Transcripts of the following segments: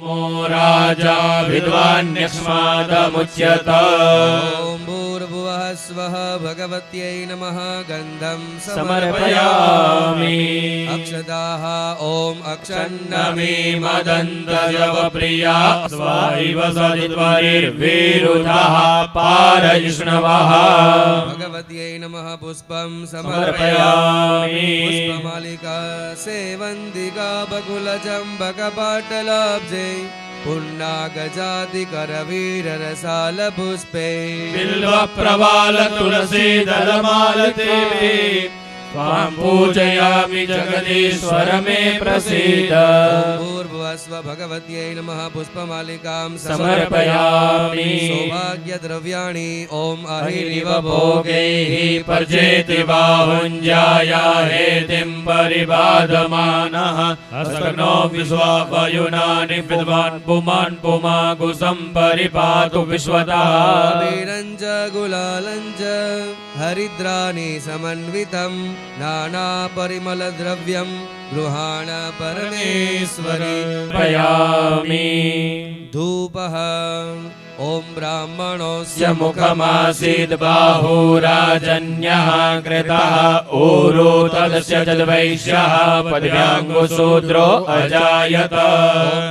मो राजा विद्वान्यस्मादमुच्यत ॐ भूर्भुवः स्वः भगवत्यै नमः गन्धं समर्पयामि अक्षताः ॐ नमी मदन्तजवप्रिया स्वैव सदित्वरिर्विरुधः पारजिष्णवः भगवत्यै नमः पुष्पं समर्पयामि पुष्पमालिका सेवन्तिका बकुलचम्बकपाटलाब्जे पुण्णागजातिकरवीररसालपुष्पे बिल्वप्रवाल तुलसी दलमालते त्वां पूजयामि जगदीश्वर मे प्रसीद भूर्भुवस्व भगवत्यै नमः पुष्पमालिकां समर्पयामि सौभाग्यद्रव्याणि ॐ अहिरिव भोगैः पर्जेति बाहुञ्जाया हेतिं परिबाधमानः अस्कनो विश्वापयुनानि विद्वान् पुमान् पुमागुसं परिपातु विश्वतः वीरञ्च गुलालञ्च हरिद्राणि समन्वितं नानापरिमलद्रव्यं गृहाण परमेश्वरी पयामि धूपः ॐ ब्राह्मणोऽस्य मुखमासीद् बाहुराजन्यः कृतः ऊरु तदस्य तद्वैश्यः पद्भ्याङ्गुशूद्रो अजायत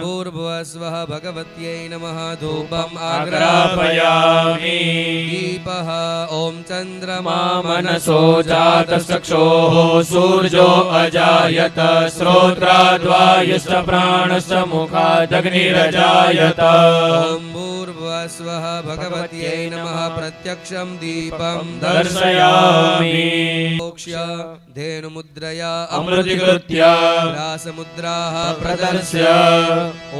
भूर्भुवस्वः भगवत्यै नमः धूपम् आग्रापयामि दीपः ॐ चन्द्रमा मनसो जातचक्षोः सूर्यो अजायत श्रोत्राद्वायुश्च प्राणश्च मुखादग्निरजायत स्वः भगवत्यै नमः प्रत्यक्षं दीपं दर्शयामि मोक्ष्य धेनुमुद्रया अमृतीकृत्य रासमुद्राः प्रदर्श्य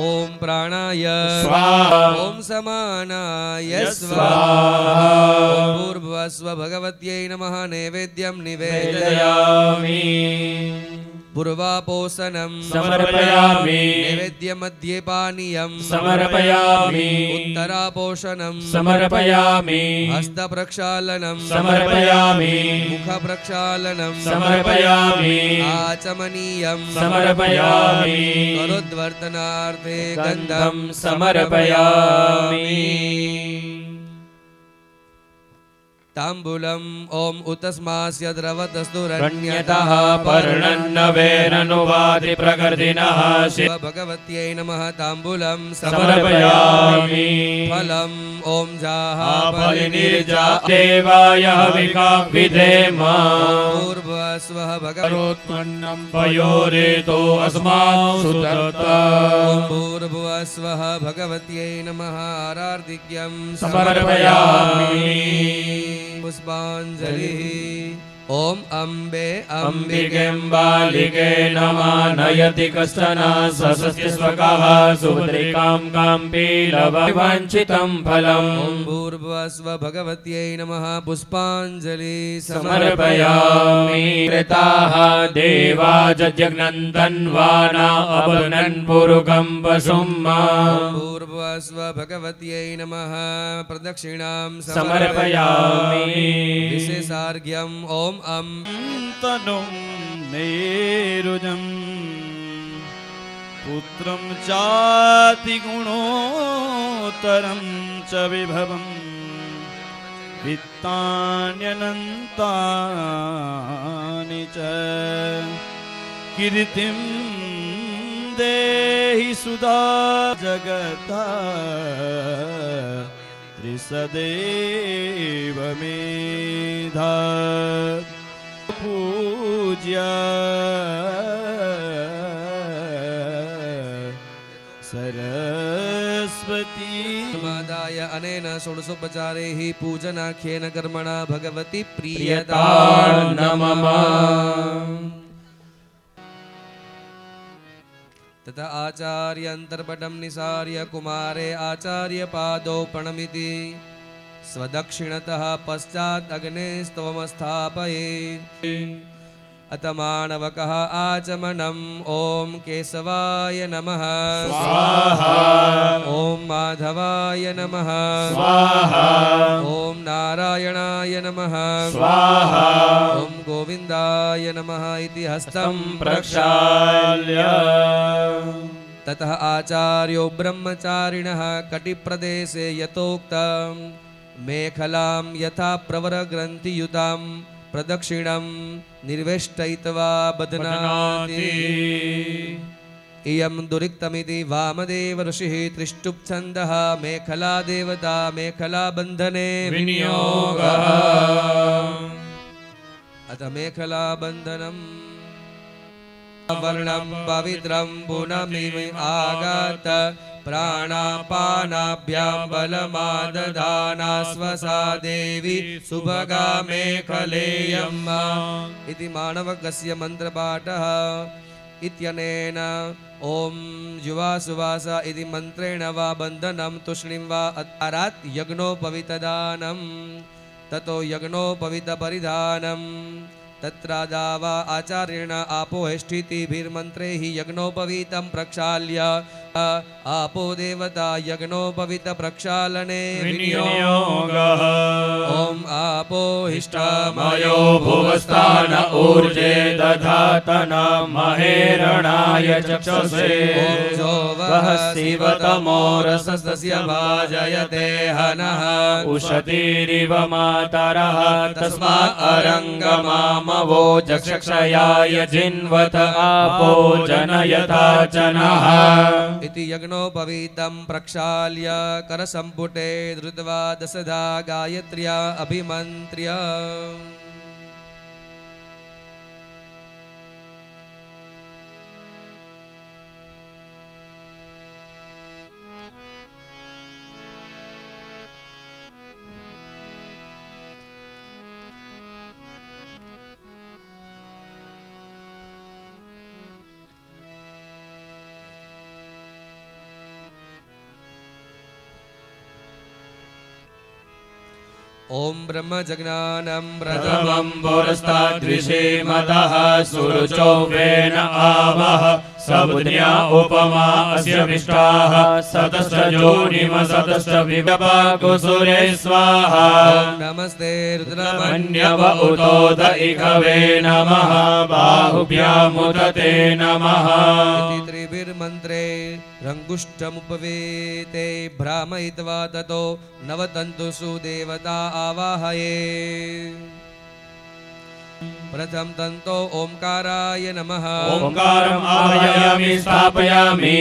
ॐ प्राणाय स्वाहा ॐ समानाय स्वाहा भूर्भुवस्व भगवत्यै नमः नैवेद्यं निवेदयामि पूर्वापोषणं समर्पयामि नैवेद्यमध्ये पानीयं समर्पयामि उत्तरापोषणं समर्पयामि हस्तप्रक्षालनं समर्पयामि मुखप्रक्षालनं समर्पयामि आचमनीयं समर्पयामि करोद्वर्तनार्थे गन्धं समर्पयामि ताम्बूलम् ॐ उतस्मास्य द्रवतस्तु रण्यतः पर्णन्नवेरनुवादि प्रकृतिनः शिव भगवत्यै नमः ताम्बूलं समर्पयामि फलम् ॐ जाः फलिनिर्जा देवाय हविका विधेम पूर्वस्वः भगवत्पन्नं पयोरेतो अस्मान् सुदत्त पूर्वस्वः भगवत्यै नमः आरार्दिक्यं समर्पयामि पुष्पाञ्जलिः ॐ अम्बे अम्बिकें बालिके नमानयति कश्चन सस्यस्य स्वकः सुभद्रिकां काम्पीलवाञ्छितं फलम् ॐ भूर्भुवस्व भगवत्यै नमः पुष्पाञ्जलि समर्पयामि कृताः देवा जज्ञन्तन्वाना अवनन् पुरुकं पशुम् भूर्भुवस्व भगवत्यै नमः प्रदक्षिणां समर्पयामि विशेषार्घ्यम् ॐ तनुं नेरुजं पुत्रं चातिगुणोत्तरं च विभवं वित्तान्यनन्तानि च कीर्तिं देहि सुधा जगता त्रिसदेव मेधा पूज्य सरस्वती मादाय अनेन षोडशोपचारैः पूजनाख्येन कर्मणा भगवती प्रियता प्रियता नमः तथा आचार्य अंतर्पटं निसार्य कुमारे आचार्य पादौ प्रणमिति स्वदक्षिणतः पश्चात् अग्नेस्तवमस्थापयेत् अथ माणवकः आचमनम् ॐ केशवाय नमः स्वाहा ॐ माधवाय नमः स्वाहा ॐ नारायणाय नमः स्वाहा ॐ गोविन्दाय नमः इति हस्तं प्रक्षाल्य ततः आचार्यो ब्रह्मचारिणः कटिप्रदेशे यथोक्तं मेखलां यथा प्रवरग्रन्थियुतां प्रदक्षिणं निर्वेष्टयित्वा बध्नाति इयं दुरिक्तमिति वामदेव ऋषिः त्रिष्टुप्छन्दः मेखला देवता मेखला बन्धने विनियोगः अथ मेखला बन्धनम् वर्णं पवित्रं पुनमिव आगत प्राणापानाभ्यां बलमादधाना स्वसा देवी सुभगा मेखलेयम् इति माणवकस्य मन्त्रपाठः इत्यनेन ॐ युवा सुवास इति मन्त्रेण वा बन्धनं तूष्णीं वा अत्तारात् यज्ञोपवीतदानं ततो यज्ञोपवीतपरिधानं तत्रादावा आचार्येण आपोहेष्ठितिभिर्मन्त्रैः यज्ञोपवीतं प्रक्षाल्य आपो देवता यज्ञोपवीतप्रक्षालने विनियोगः ॐ आपो मयो भुवस्थान ऊर्जे दधातन महेरणाय चक्षुषे वः शिवतमो रसस्य भाजयते हनः उशतीरिव मातरः तस्मात् अरङ्गमामवो चक्षयाय जिन्वत आपो जनयथा च नः इति यज्ञोपवीतं प्रक्षाल्य करसम्पुटे धृत्वा दशधा गायत्र्या अभिमन्त्र्य ॐ ब्रह्मजज्ञानं प्रथमं पुरस्ताद्विषेमतः सुरुचो वेन आवः सबुद्ध्या उपमा अस्य विष्टाः सतश्च जोनिम सतश्च विवपाकुसुरे स्वाहा नमस्ते मन्यव उतोद इखवे नमः बाहुभ्यामुत ते नमः इति त्रिभिर्मन्त्रे रङ्गुष्ठमुपवेते भ्रामयित्वा ततो नवतन्तुषु देवता आवाहये प्रथम तन्तो ओंकाराय नमः ओंकारम् आवाहयामि स्थापयामि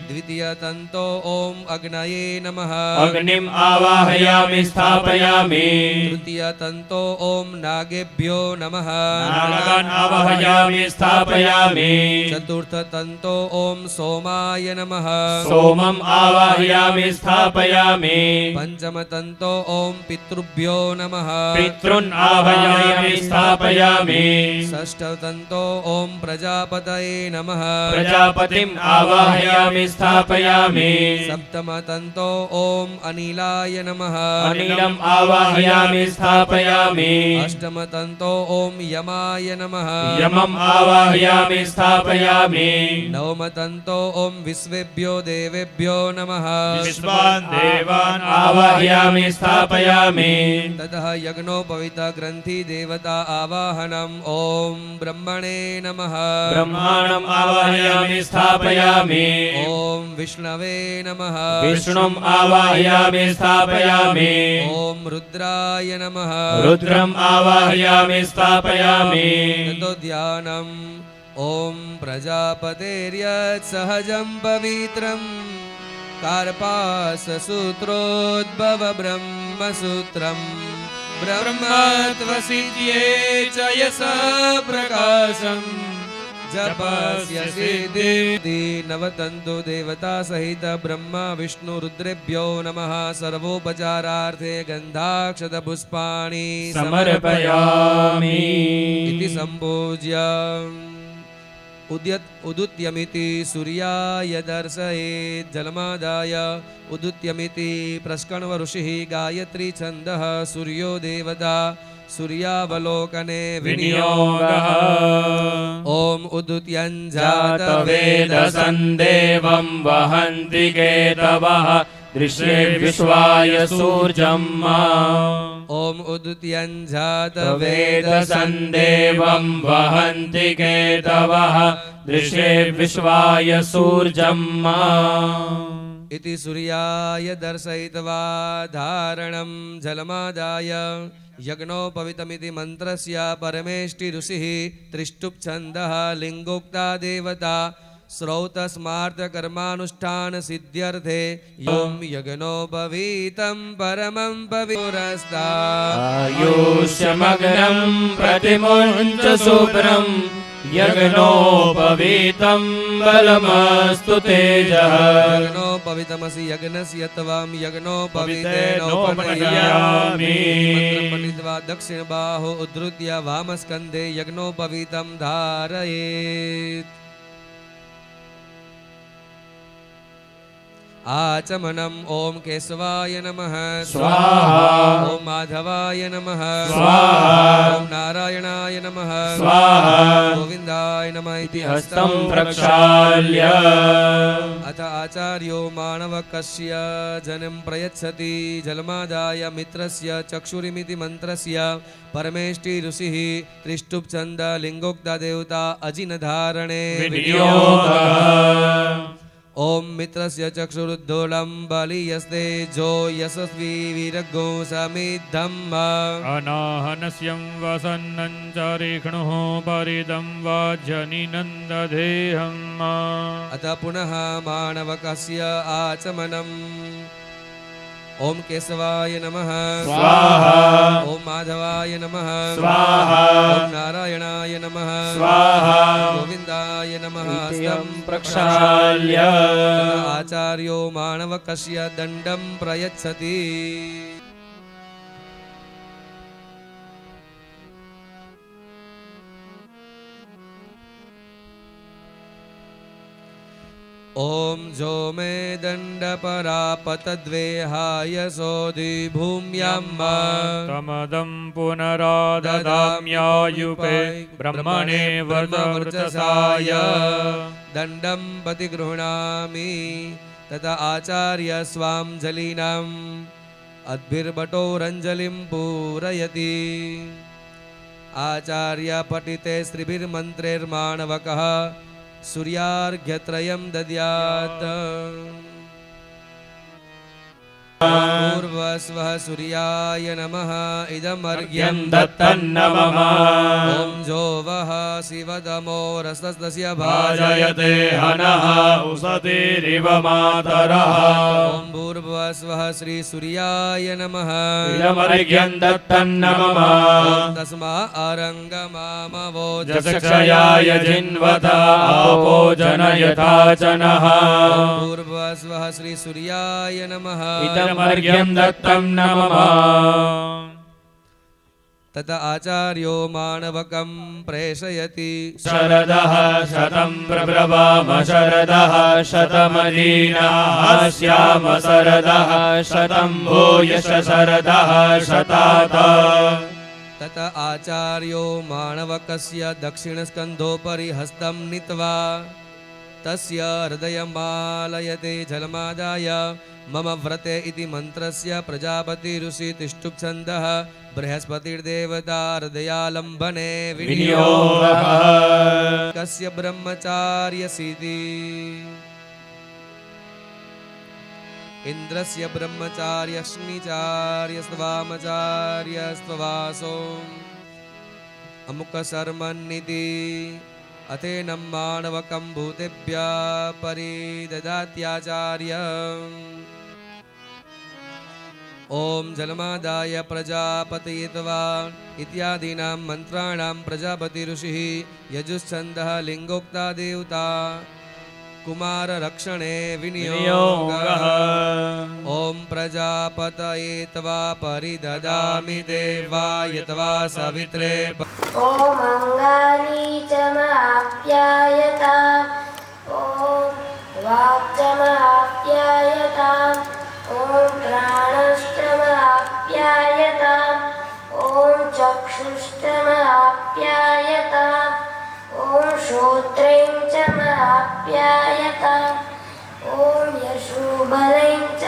द्वितीय तन्तो ओम अग्नये नमः अग्निम् आवाहयामि स्थापयामि तृतीय तन्तो ओम नागेभ्यो नमः नागान् आवाहयामि स्थापयामि चतुर्थ तन्तो ओम सोमाय नमः सोमम् आवाहयामि स्थापयामि पंचम तन्तो ओम पितृभ्यो नमः पितॄन् आवाहयामि स्थापयामि षष्ठ तन्तो ओम प्रजापतये नमः प्रजापतिम् आवाहयामि स्थापयामि सप्तम तन्तो ओम अनिलाय नमः अनिलम् आवाहयामि स्थापयामि अष्टम तन्तो ओम यमाय नमः यमम् आवाहयामि स्थापयामि नवम तन्तो ओम विश्वेभ्यो देवेभ्यो नमः विश्वान् देवान् आवाहयामि स्थापयामि ततः यज्ञोपवीत ग्रन्थि देवता आवाहनम् ओम ब्रह्मणे नमः ब्रह्माणम् आवाहयामि स्थापयामि ओम विष्णवे नमः विष्णुम् आवाहयामि स्थापयामि ओम रुद्राय नमः रुद्रम् आवाहयामि स्थापयामि ततो ध्यानम् ओम प्रजापतेर्यत् सहजं पवित्रम् कार्पाससूत्रोद्भव ब्रह्मसूत्रम् ब्रह्मत्वसिद्ध्ये च यश प्रकाशम् जपस्य सिद्धिर्ति नवतन्तु देवता सहित ब्रह्मा विष्णु रुद्रेभ्यो नमः सर्वोपचारार्थे गन्धाक्षत पुष्पाणि समर्पयामि इति सम्पूज्य उदुत्यमिति सूर्याय दर्शयेत् जलमादाय उदुत्यमिति प्रस्कण्व ऋषिः गायत्री छन्दः सूर्यो देवता सूर्यावलोकने विनियोगः ॐ उदुत्यञ्जातवेदसन् जातवेदसन् देवं वहन्ति केतवः दृश्ये विश्वाय सूर्यम् ॐ उदुत्यञ्जात वेदसन्देवं वहन्ति केतवः दृश्ये विश्वाय सूर्यम् इति सूर्याय दर्शयित्वा धारणं जलमादाय यज्ञोपवीतमिति मन्त्रस्य परमेष्टि ऋषिः त्रिष्टुप्छन्दः लिङ्गोक्ता देवता श्रौतस्मार्तकर्मानुष्ठान सिद्ध्यर्थे यं यज्ञोपवीतं परमं पवित्रस्ता आयुष्यमग्नं प्रतिमुञ्च शुभ्रम् यज्ञोपवीतं बलमस्तु तेजः यज्ञोपवीतमसि यज्ञस्य त्वं यज्ञोपवीतेनोपनयामि। मन्त्रं पठित्वा दक्षिणबाहो उद्धृत्य वामस्कन्धे यज्ञोपवीतं धारयेत्। आचमनम् ॐ केशवाय नमः स्वाहा ॐ माधवाय नमः स्वाहा ॐ नारायणाय नमः स्वाहा गोविन्दाय नमः इति हस्तं प्रक्षाल्य अथ आचार्यो माणवकस्य जनं प्रयच्छति जलमादाय मित्रस्य चक्षुरिमिति मन्त्रस्य परमेष्टि ऋषिः त्रिष्टुप्छन्द लिङ्गोक्ता देवता अजिनधारणे विनियोगः ॐ मित्रस्य चक्षुरुद्धोलं बलियस्ते जो यशस्वी वीरगो समिद्धम् अनाहनस्यं वसन्नं च रेक्ष्णुः परिदं वाज्यनिनन्ददेहम् अथ पुनः माणवकस्य आचमनम् ॐ केशवाय नमः स्वाहा ॐ माधवाय नमः स्वाहा ॐ नारायणाय नमः स्वाहा गोविन्दाय नमः इत्यं प्रक्षाल्य आचार्यो माणवकस्य दण्डं प्रयच्छति ॐ जो मे दण्डपरापतद्वेहाय सोऽधि भूम्यां तमदं पुनराददाम्यायुपे ब्रह्मणे वर्चसाय दण्डं प्रतिगृह्णामि तथा आचार्य स्वाञ्जलीनाम् अद्भिर्भटोरञ्जलिं पूरयति आचार्य पठिते स्त्रिभिर्मन्त्रैर्माणवकः सूर्यार्घ्यत्रयं दद्यात् पूर्वस्वः सूर्याय नमः इदमर्घ्यं दत्तन्नमः ॐ जो वः शिवतमो रसस्तस्य भाजयते हनः उसतिरिव मातरः ॐ भूर्भुवस्वः श्रीसूर्याय नमः इदमर्घ्यं दत्तन्नमः तस्मा अरङ्गमामवो जक्षयाय जिन्वत आपो जनयथा च नः भूर्भुवस्वः श्रीसूर्याय नमः इदमर्घ्यं दत्तं नमः तत आचार्यो माणवकं प्रेषयति शरदः शतं प्रब्रवाम शरदः शतमदीनाः स्याम शरदः शतं भूयश शरदः शतात तत आचार्यो माणवकस्य दक्षिणस्कन्धोपरि हस्तं नीत्वा तस्य हृदयमालयते जलमादाय मम व्रते इति मन्त्रस्य प्रजापति ऋषि तिष्ठुप्छन्दः बृहस्पतिर्देवता हृदयालम्बने विनियोगः कस्य ब्रह्मचार्यसीति इन्द्रस्य ब्रह्मचार्यश्निचार्यस्त्वामचार्यस्त्वासो अमुकशर्मन्निति अथेनं माणवकं भूतेभ्यः परिददात्याचार्य ॐ जलमादाय प्रजापतयित्वा इत्यादीनां मन्त्राणां प्रजापति ऋषिः यजुश्छन्दः लिङ्गोक्ता देवता कुमाररक्षणे विनियोगः ॐ प्रजापतये त्वा परिददामि देवाय त्वा सवित्रे ॐ अङ्गानि च माप्यायताम् ॐ वाक् च माप्यायताम् ॐ प्राणश्च माप्यायताम् ॐ चक्षुश्च माप्यायताम् ॐ श्रोत्रें च माप्यायताम् ॐ यशोबलं च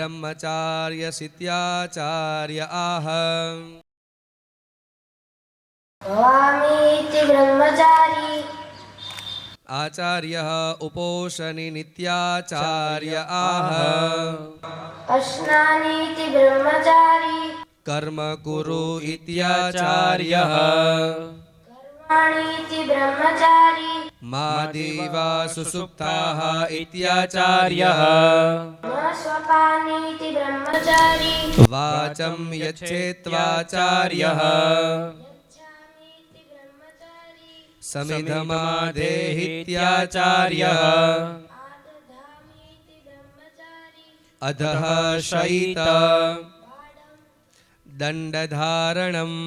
ब्रह्मचार्य सित्याचार्य आह भवामीति ब्रह्मचारी आचार्यः उपोषणि नित्याचार्य आह अश्नानीति ब्रह्मचारी कर्म कुरु इत्याचार्यः कर्माणीति ब्रह्मचारी मादिवा सुसुप्ताः इत्याचार्यः न स्वपानीति ब्रह्मचारी वाचं यच्छेत्वाचार्यः यच्छामीति ब्रह्मचारी समिधमादेहीत्याचार्यः आदधामीति ब्रह्मचारी अधः शयित दण्डधारणम्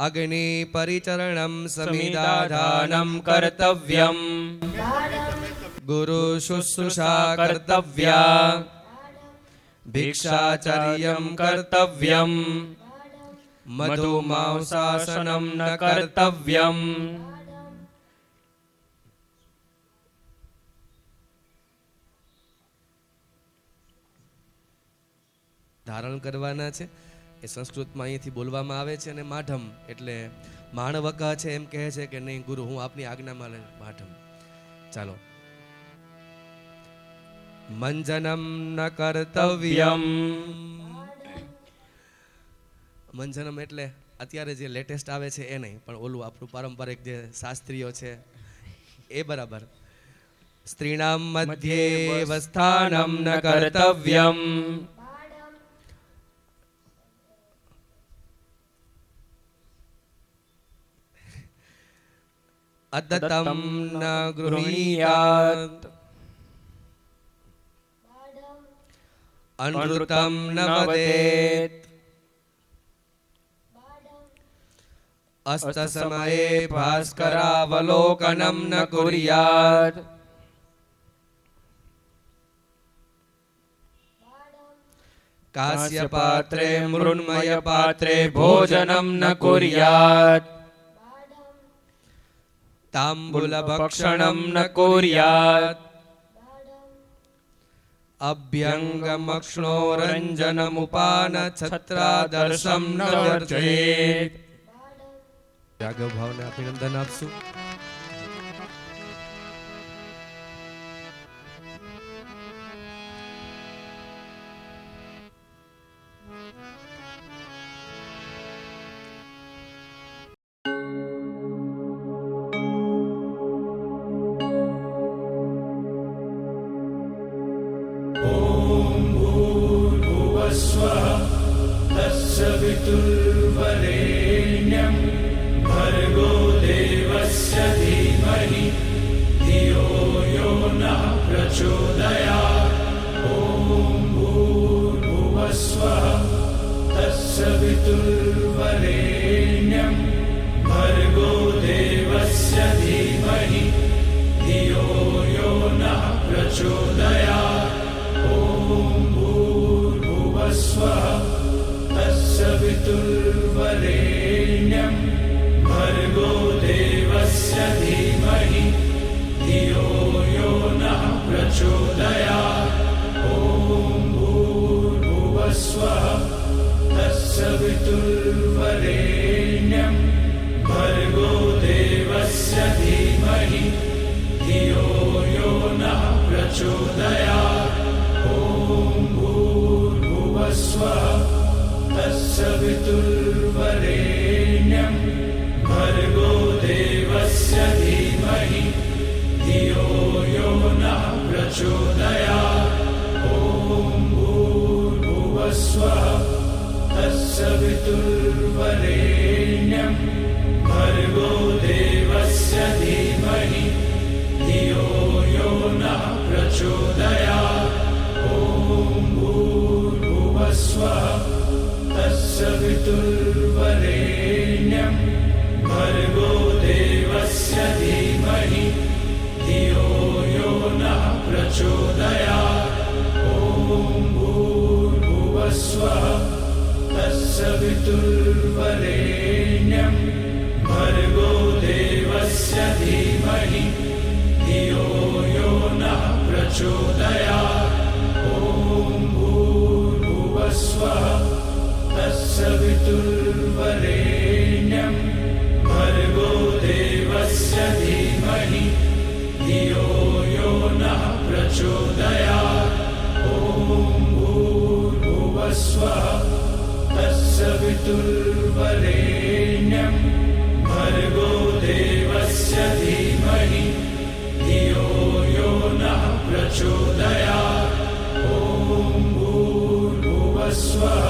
अग्निपरिचरणं समिदाधानं कर्तव्यम् गुरुशुश्रूषा कर्तव्या भिक्षाचर्यं कर्तव्यम् मधुमांसासनं न कर्तव्यम् ધારણ કરવાના છે એ સંસ્કૃતમાં અહીંથી બોલવામાં આવે છે અને માઢમ એટલે માણવકા છે એમ કહે છે કે નહીં ગુરુ હું આપની આજ્ઞામાં લઈ માઢમ. ચાલો. મંજનમ ન કર્તવ્યમ. મંજનમ એટલે અત્યારે જે લેટેસ્ટ આવે છે એ નહીં, પણ ઓલું આપણું પારંપરિક જે શાસ્ત્રીઓ છે એ બરાબર. સ્ત્રીણામ મધ્યેवस्थानं ન કર્તવ્યમ. अदत्तं न गृहीयात् अनृतं न वदेत् अस्तसमये भास्करावलोकनं न कुर्यात् कास्यपात्रे मृण्मयपात्रे भोजनं न कुर्यात् ताम्बूलभक्षणं न कुर्यात् अभ्यङ्गमक्ष्णोरञ्जनमुपानछत्रादर्शं न वर्जेत्. राघव भावने अभिनंदन आपશું. तत्सवितुर्वरेण्यं भर्गो देवस्य धीमहि धियो यो नः प्रचोदयात्. ॐ भूर्भुवस्वः तत्सवितुर्वरेण्यं भर्गो देवस्य धीमहि धियो यो नः प्रचोदयात्. ॐ भूर्भुवस्वः तत्सवितुर्वरेण्यं भर्गो देवस्य धीमहि धियो यो नः प्रचोदयात्. ॐ भूर्भुवस्वः तत्सवितुर्वरेण्यं भर्गो देवस्य धीमहि धियो यो नः प्रचोदयात्. ॐ भूर्भुवस्वः तत्सवितुर्वरेण्यं भर्गो देवस्य धीमहि धियो यो नः प्रचोदयात्. ॐ भूर्भुवस्वः तत्सवितुर्वरेण्यं भर्गो देवस्य धीमहि धियो यो नः प्रचोदयात्. ॐ भूर्भुवस्वः तत्सवितुर्वरेण्यं भर्गो देवस्य धीमहि धियो यो नः प्रचोदयात्. ॐ भूर्भुवस्वः तत्सवितुर्वरेण्यं भर्गो देवस्य धीमहि धियो यो नः प्रचोदयात्. ॐ भुवस्वः तत्सवितुर्वरेण्यं भर्गो देवस्य धीमहि धियो यो नः प्रचोदयात् ॐ भूर्भुवस्वः तत्सवितुर्वरेण्यं भर्गो देवस्य धीमहि धियो यो नः प्रचोदयात् ॐ भूर्भुवस्वः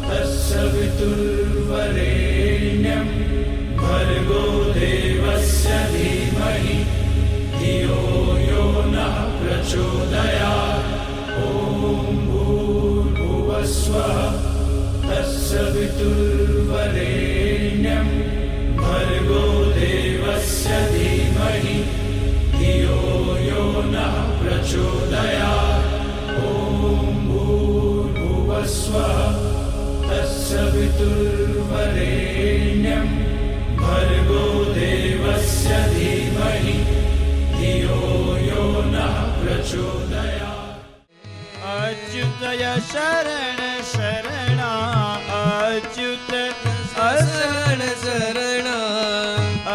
तत्सवितुर्वरेण्यं भर्गो देवस्य धीमहि धियो यो नः प्रचोदयात् ॐ भूर्भुवस्वः तत्सवितुर्वरेण्यं भर्गो देवस्य धीमहि धियो यो नः प्रचोदयात् ॐ भूर्भुवस्वः तत्सवितुर्वरेण्यं भर्गो देवस्य धीमहि धियो यो नः प्रचोदयात् अच्युतय शरण शरणा अच्युत शरण शरण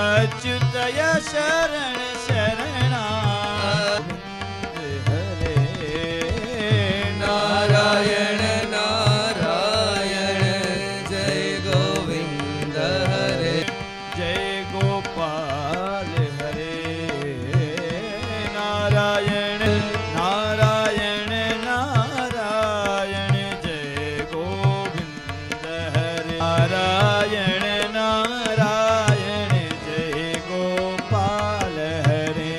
अच्युतय शरण शरणा हरे नारायण नारायण जय गोविंद हरे जय गोपाल हरे नारायण नारायण नारायण जय गोविंद हरे नारायण नारायण जय गोपाल हरे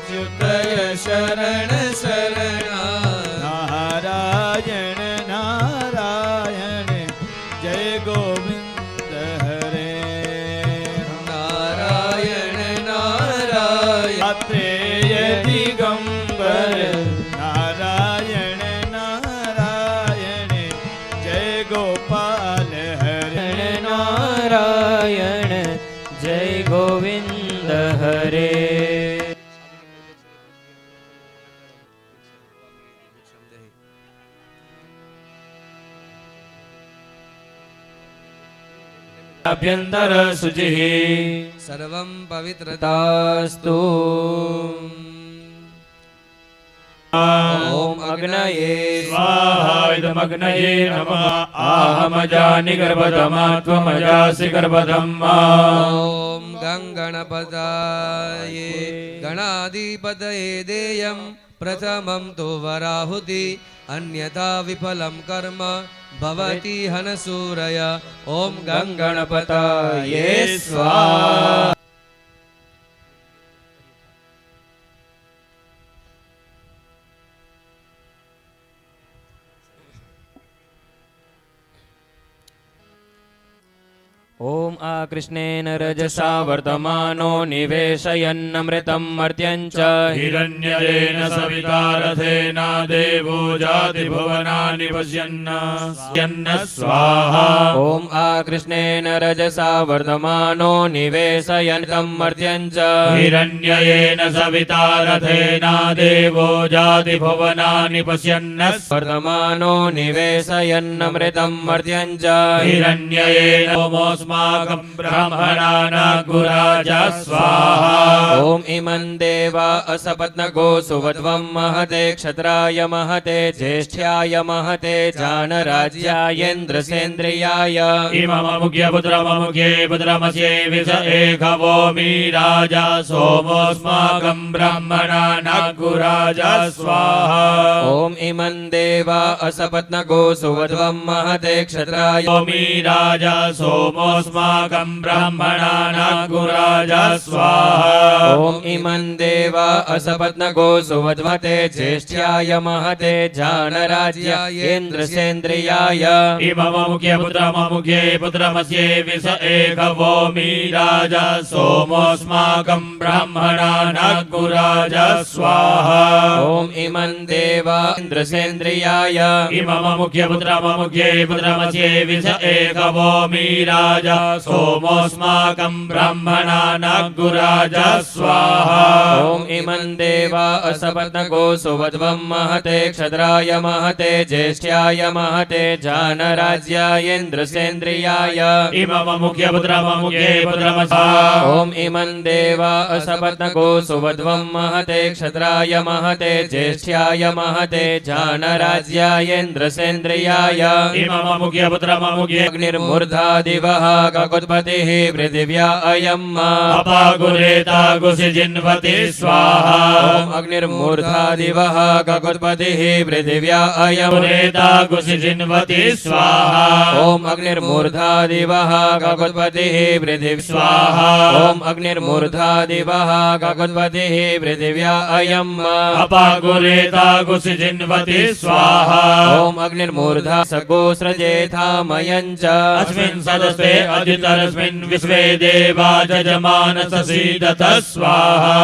जय शरण शरण नारायण नारायण जय गोविंद हरे नारायण नारायण अत्रेय दिगंबर नारायण नारायण जय गोपाल हरे नारायण जय गोविंद हरे अभ्यंतर शुचिः सर्वं पवित्रता तास्तु ॐ अग्नये स्वाहा इदमग्नये नमः आहमजानि गर्भधमा त्वमजासि गर्भधम्मा ॐ गङ्गणपदाय गणाधिपतये देयं प्रथमं तु वराहुति अन्यथा विफलं कर्म भवति हनसूरय ॐ गङ्गणपतये स्वाहा ॐ आकृष्णेन रजसा वर्तमानो निवेशयन्नमृतं मर्त्यञ्च हिरण्यजेन सविता रथेन देवो जातिभुवनानि पश्यन्न स्वाहा ॐ आकृष्णेन रजसा वर्तमानो निवेशयन्तं मर्त्यञ्च हिरण्ययेन सविता रथेन देवो जातिभुवनानि पश्यन्न वर्तमानो निवेशयन्नमृतं मर्त्यञ्च हिरण्ययेन ओमोऽस्माकं ब्रह्मणानाग्राजा स्वाहा ॐ इमं देवा असपत्नगो सुवध्वं महते क्षत्राय महते ज्येष्ठ्याय महते जानराज्यायेन्द्रसेन्द्रियाय इमममुख्य पुत्रमस्ये विष एकवोमी राजा सोमोऽस्माकं ब्रह्मणानाग्राजा स्वाहा ॐ इमं देवा असपत्नगो सुवध्वं महते क्षत्राय ओमी राजा सोमोऽस्माकं ब्रह्मणानाग्राजा स्वाहा ॐ इमं देवा असपत्नगो सुवध्वते ज्येष्ठ्याय महते जानराज्यायेन्द्रसेन्द्रियाय इमममुख्य पुत्रमस्ये विष एकवोमी राजा सोमोऽस्माकं ब्रह्मणानाग्राजा स्वाहा ॐ इमं देवा इन्द्रसेन्द्रियाय इमममुख्य पुत्रमस्ये विष एकवोमी राजा सोमोऽस्माकं ब्राह्मणानाग्गुराज स्वाहा ॐ इमं देवा असपत्नको सुवध्वं महते क्षद्राय महते ज्येष्ठ्याय महते जानराज्यायेन्द्रसेन्द्रियाय इमममुख्यपुत्रममुख्ये पुत्रमसा ॐ इमं देवा असपत्नको सुवध्वं महते क्षत्राय महते ज्येष्ठ्याय महते जानराज्यायेन्द्रसेन्द्रियाय इमममुख्यपुत्रममुख्ये अग्निर्मूर्धा दिवः गगुत्पतिः पृथिव्या अयम् अपागुरेता गुसिजिन्वति स्वाहा ॐ अग्निर्मूर्धा दिवः गगुत्पतिः पृथिव्या अयम् गुरेता गुसिजिन्वति स्वाहा ॐ अग्निर्मूर्धा दिवः गगुत्पतिः पृथिवी स्वाहा ॐ अग्निर्मूर्धा दिवः गगुत्पतिः पृथिव्या अयम् अपागुरेता गुसिजिन्वति स्वाहा ॐ अग्निर्मूर्धा सगोस्रजेथामयम् च अस्मिन् सदस्ते अजितरस्मिन् विश्वे देवा जजमानससीदत स्वाहा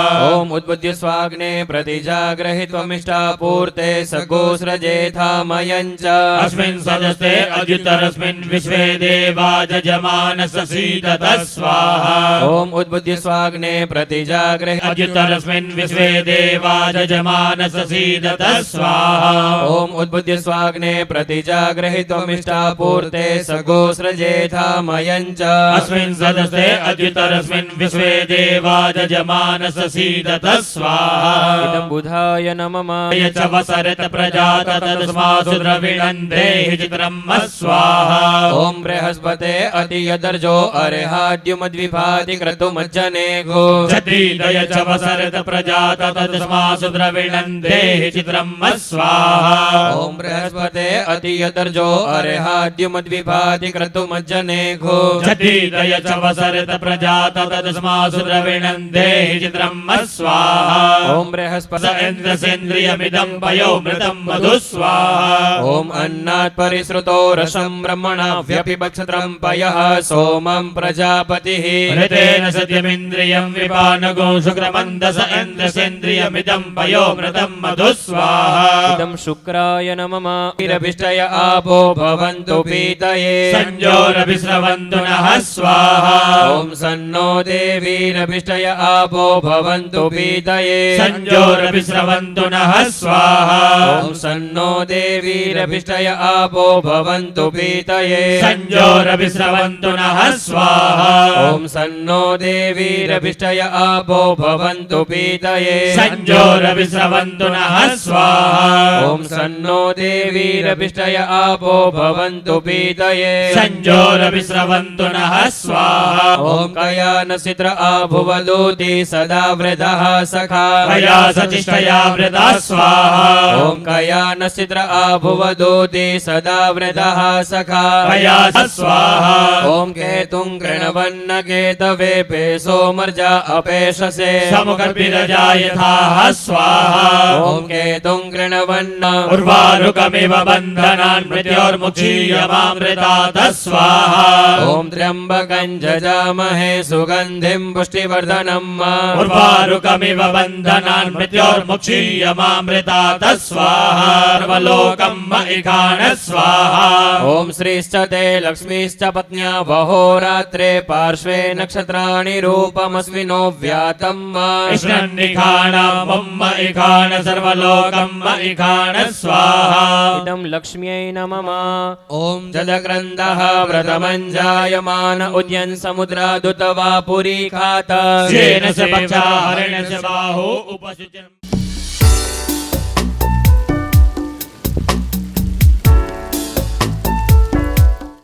ॐ उद्बुद्ध्य स्वाग्ने प्रतिजाग्रहित्वमिष्टापूर्ते सगोस्रजेथामयम् च अस्मिन् सदस्ते अजितरस्मिन् विश्वे देवा जजमानससीदत स्वाहा ॐ उद्बुद्ध्य स्वाग्ने प्रतिजाग्रहि अजितरस्मिन् विश्वे देवा जजमानससीदत स्वाहा ॐ उद्बुद्ध्य स्वाग्ने प्रतिजाग्रहित्वमिष्टापूर्ते सगोस्रजेथामयम् च अस्मिन् सदस्ते अजितरस्मिन् विश्वे देवा जजमानससीदत स्वाहा इदं बुधाय नमः य च वसरत प्रजात तस्मासु द्रविणन्ते चित्रम् स्वाहा ॐ बृहस्पते अतियदर्जो अर्हाद्युमद्विभाति क्रतुमज्जने घो क्षत्रिदय च वसरत प्रजात तस्मासु द्रविणन्ते चित्रम् स्वाहा ॐ बृहस्पते अतियदर्जो अर्हाद्युमद्विभाति क्रतुमज्जने घो क्षत्रिदय च वसरत प्रजात तस्मासु द्रविणन्ते चित्रम् स्वाहा ॐ बृहस्पते स इन्द्रसेन्द्रियमिदं पयो मृतं मधु स्वाहा ॐ अन्नात् परिसृतो रसं ब्रह्मणा व्यपिबक्षत्रं पयः सोमं प्रजापतिः ऋतेन सत्यमिन्द्रियं विपानगो शुक्रमन्दस इन्द्रसेन्द्रियमिदं पयो मृतं मधु स्वाहा इदं शुक्राय नमः वीरभिष्टय आपो भवन्तु पीतये संजोरभिस्रवन्तु नः स्वाहा ॐ सन्नो देवीरभिष्टय आपो भवन्तु पीतये संजोरभिस्रवन्तु नः स्वाहा ॐ सन्नो देवीरभिष्टय आपो भवन्तु पीतये संजोरभिस्रवन्तु नः स्वाहा ॐ सन्नो देवीरभिष्टय आपो भवन्तु पीतये संजोरभिस्रवन्तु नः स्वाहा ॐ सन्नो देवीरभिष्टय आपो भवन्तु पीतये संजोरभिस्रवन्तु नः स्वाहा ॐ कयानसित्र आभुवदूति सदा वृधः सखा कया सचिष्टया वृता स्वाहा ॐ कयानसित्र आभुवदूति सदा वृधः सखा कया स्वाहा ॐ केतुं कृणवन्न केतवे पेशोमर्जा अपेशसे समुखर्पिरजा यथाः स्वाहा ॐ केतुं कृणवन्न उर्वारुकमिव बन्धनान् मृत्योर्मुक्षीयमामृतात् स्वाहा ॐ त्र्यम्बकं जजामहे सुगन्धिं पुष्टिवर्धनम् उर्वारुकमिव बन्धनान् मृत्योर्मुक्षीयमामृतात् स्वाहा सर्वलोकं महिखान स्वाहा ॐ श्रीश्च ते लक्ष्मीश्च पत्न्या वहोरात्रे पार्श्वे नक्षत्राणि रूपमस्मिनो व्यातम् कृष्णन्निखाणं महिखान सर्वलोकं महिखान स्वाहा इदं लक्ष्म्यै नमः ॐ जलक्रन्दः व्रतमञ्जायमान उद्यन् समुद्रादुत वा पुरी खाता शेन से पक्षा हरिण से बाहो उपसिचन